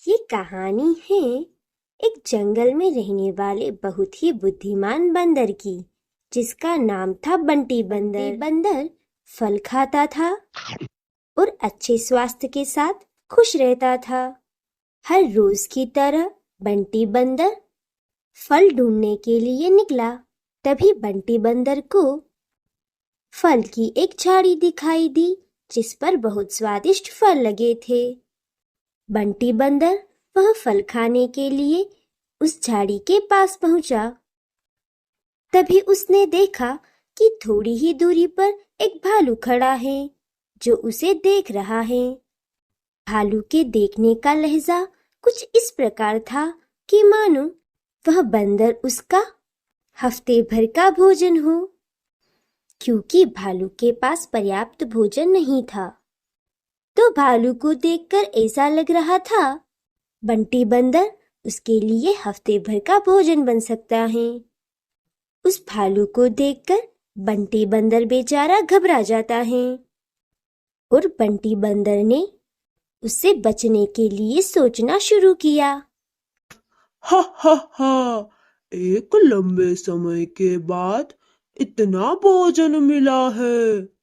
ये कहानी है एक जंगल में रहने वाले बहुत ही बुद्धिमान बंदर की, जिसका नाम था बंटी बंदर। बंदर फल खाता था और अच्छे स्वास्थ्य के साथ खुश रहता था। हर रोज की तरह बंटी बंदर फल ढूंढने के लिए निकला। तभी बंटी बंदर को फल की एक झाड़ी दिखाई दी, जिस पर बहुत स्वादिष्ट फल लगे थे। बंटी बंदर वह फल खाने के लिए उस झाड़ी के पास पहुंचा। तभी उसने देखा कि थोड़ी ही दूरी पर एक भालू खड़ा है, जो उसे देख रहा है। भालू के देखने का लहजा कुछ इस प्रकार था कि मानो वह बंदर उसका हफ्ते भर का भोजन हो, क्योंकि भालू के पास पर्याप्त भोजन नहीं था। तो भालू को देखकर ऐसा लग रहा था बंटी बंदर उसके लिए हफ्ते भर का भोजन बन सकता है। उस भालू को देखकर बंटी बंदर बेचारा घबरा जाता है और बंटी बंदर ने उससे बचने के लिए सोचना शुरू किया। हा हा हा, एक लंबे समय के बाद इतना भोजन मिला है।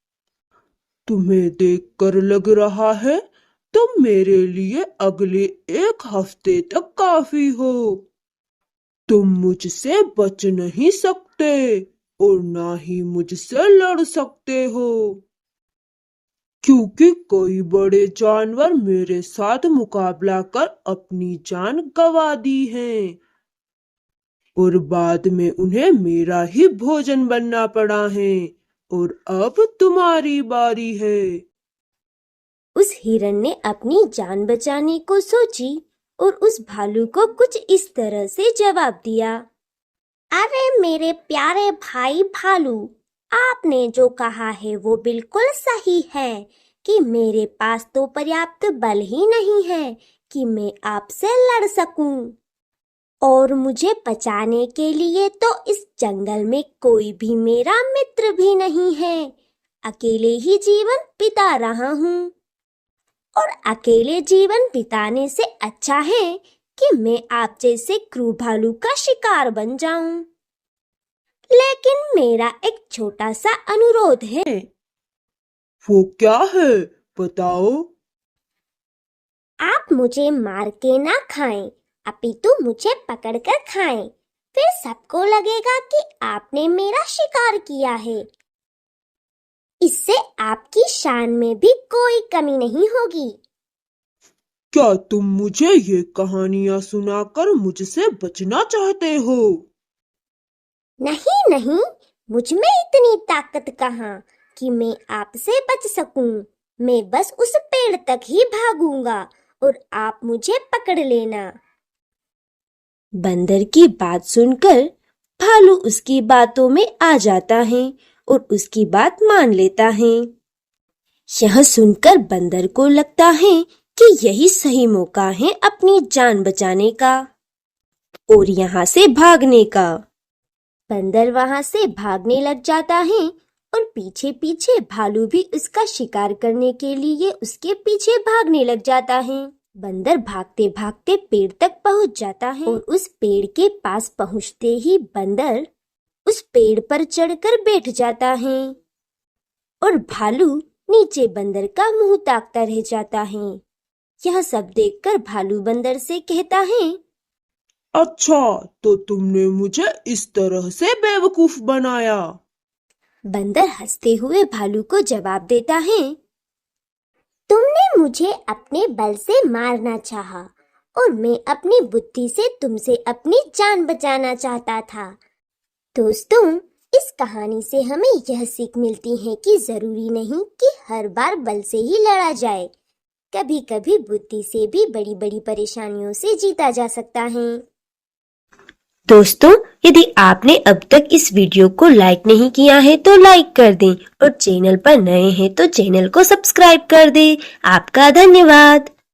तुम्हें देखकर लग रहा है तुम मेरे लिए अगले एक हफ्ते तक काफी हो। तुम मुझसे बच नहीं सकते और ना ही मुझसे लड़ सकते हो, क्योंकि कई बड़े जानवर मेरे साथ मुकाबला कर अपनी जान गंवा दी है और बाद में उन्हें मेरा ही भोजन बनना पड़ा है। और अब तुम्हारी बारी है। उस हिरन ने अपनी जान बचाने को सोची और उस भालू को कुछ इस तरह से जवाब दिया। अरे मेरे प्यारे भाई भालू, आपने जो कहा है वो बिल्कुल सही है कि मेरे पास तो पर्याप्त बल ही नहीं है कि मैं आपसे लड़ सकूं। और मुझे बचाने के लिए तो इस जंगल में कोई भी मेरा मित्र भी नहीं है। अकेले ही जीवन बिता रहा हूँ और अकेले जीवन बिताने से अच्छा है कि मैं आप जैसे क्रूर भालू का शिकार बन जाऊं। लेकिन मेरा एक छोटा सा अनुरोध है। वो क्या है, बताओ। आप मुझे मार के ना खाएं, अपितु मुझे पकड़कर खाएं। फिर सबको लगेगा कि आपने मेरा शिकार किया है। इससे आपकी शान में भी कोई कमी नहीं होगी। क्या तुम मुझे ये कहानियां सुनाकर मुझसे बचना चाहते हो? नहीं नहीं, मुझ में इतनी ताकत कहाँ कि मैं आपसे बच सकूं। मैं बस उस पेड़ तक ही भागूंगा और आप मुझे पकड़ लेना। बंदर की बात सुनकर भालू उसकी बातों में आ जाता है और उसकी बात मान लेता है। यह सुनकर बंदर को लगता है कि यही सही मौका है अपनी जान बचाने का और यहाँ से भागने का। बंदर वहां से भागने लग जाता है और पीछे पीछे भालू भी उसका शिकार करने के लिए उसके पीछे भागने लग जाता है। बंदर भागते भागते पेड़ तक पहुंच जाता है और उस पेड़ के पास पहुंचते ही बंदर उस पेड़ पर चढ़कर बैठ जाता है और भालू नीचे बंदर का मुंह ताकता रह जाता है। यह सब देखकर भालू बंदर से कहता है, अच्छा, तो तुमने मुझे इस तरह से बेवकूफ बनाया। बंदर हंसते हुए भालू को जवाब देता है, तुमने मुझे अपने बल से मारना चाहा और मैं अपनी बुद्धि से तुमसे अपनी जान बचाना चाहता था। दोस्तों, इस कहानी से हमें यह सीख मिलती है कि जरूरी नहीं कि हर बार बल से ही लड़ा जाए। कभी कभी बुद्धि से भी बड़ी बड़ी परेशानियों से जीता जा सकता है। दोस्तों, यदि आपने अब तक इस वीडियो को लाइक नहीं किया है तो लाइक कर दें और चैनल पर नए हैं तो चैनल को सब्सक्राइब कर दें। आपका धन्यवाद।